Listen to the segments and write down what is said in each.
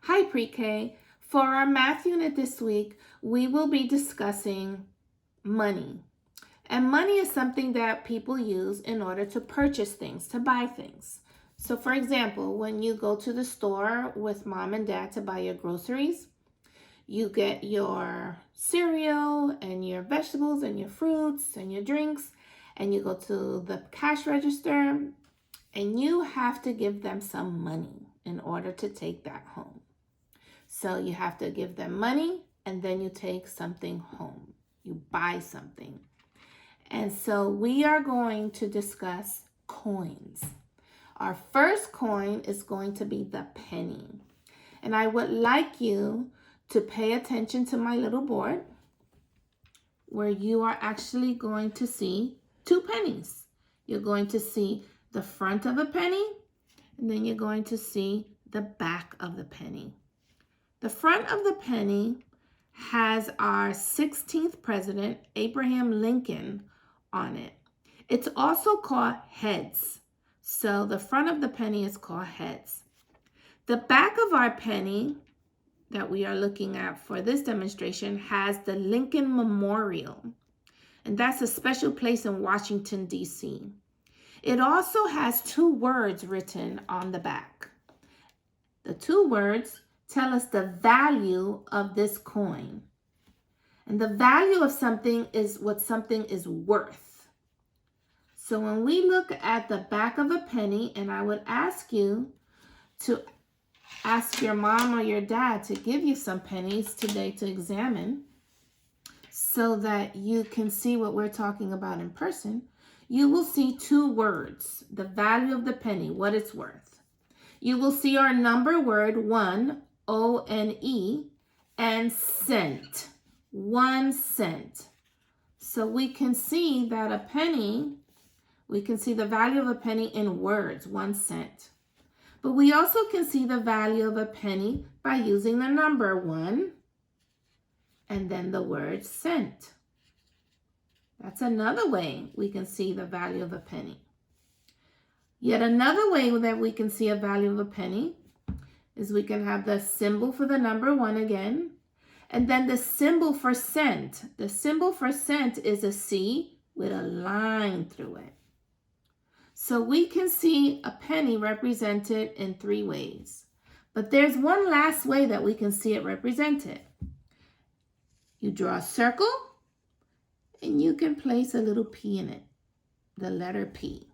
Hi Pre-K. For our math unit this week, we will be discussing money. And money is something that people use in order to purchase things, to buy things. So for example, when you go to the store with mom and dad to buy your groceries, you get your cereal and your vegetables and your fruits and your drinks, and you go to the cash register and you have to give them some money in order to take that home. So you have to give them money and then you take something home. You buy something. And so we are going to discuss coins. Our first coin is going to be the penny. And I would like you to pay attention to my little board where you are actually going to see two pennies. You're going to see the front of a penny and then you're going to see the back of the penny. The front of the penny has our 16th president, Abraham Lincoln, on it. It's also called heads. So the front of the penny is called heads. The back of our penny that we are looking at for this demonstration has the Lincoln Memorial. And that's a special place in Washington, D.C. It also has two words written on the back. The two words tell us the value of this coin. And the value of something is what something is worth. So when we look at the back of a penny, and I would ask you to ask your mom or your dad to give you some pennies today to examine so that you can see what we're talking about in person, you will see two words, the value of the penny, what it's worth. You will see our number word, one, O-N-E, and cent, 1 cent. So we can see that a penny, we can see the value of a penny in words, 1 cent. But we also can see the value of a penny by using the number 1 and then the word cent. That's another way we can see the value of a penny. Yet another way that we can see a value of a penny is we can have the symbol for the number 1 again, and then the symbol for cent. The symbol for cent is a C with a line through it. So we can see a penny represented in 3 ways. But there's one last way that we can see it represented. You draw a circle, and you can place a little P in it, the letter P.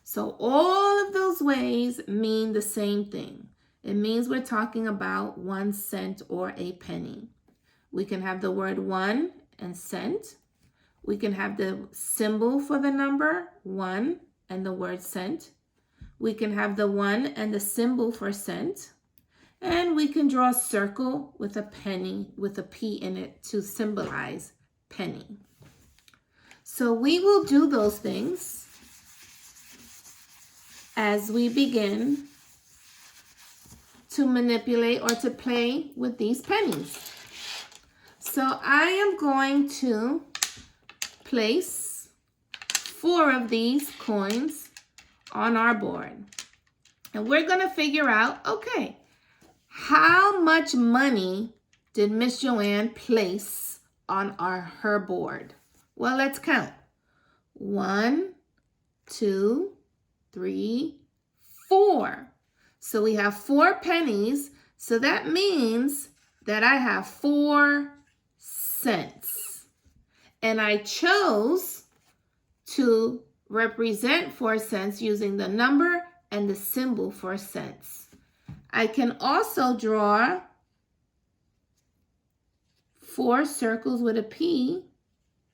So all of those ways mean the same thing. It means we're talking about 1 cent or a penny. We can have the word 1 and cent. We can have the symbol for the number 1 and the word cent. We can have the 1 and the symbol for cent. And we can draw a circle with a penny with a P in it to symbolize penny. So we will do those things as we begin to manipulate or to play with these pennies. So I am going to place 4 of these coins on our board. And we're going to figure out, okay, how much money did Miss Joanne place on her board? Well, let's count. 1, 2, 3, 4. So we have 4 pennies. So that means that I have 4 cents. And I chose to represent 4 cents using the number and the symbol for cents. I can also draw 4 circles with a P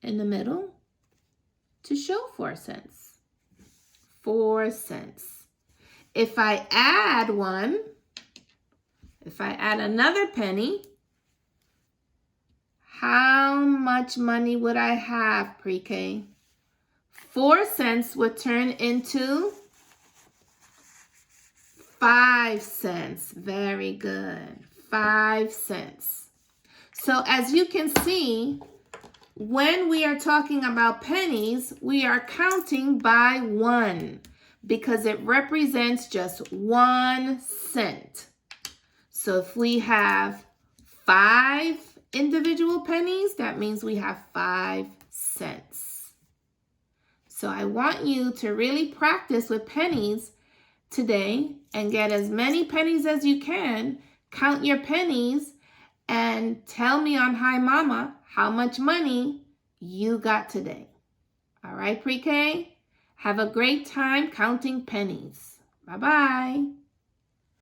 in the middle to show 4 cents. 4 cents. If I add another penny, how much money would I have, Pre-K? 4 cents would turn into 5 cents. Very good. 5 cents. So as you can see, when we are talking about pennies, we are counting by 1 because it represents just 1 cent. So if we have 5 individual pennies, that means we have 5 cents. So I want you to really practice with pennies today and get as many pennies as you can. Count your pennies and tell me on Hi Mama how much money you got today. All right, pre-K? Have a great time counting pennies. Bye-bye.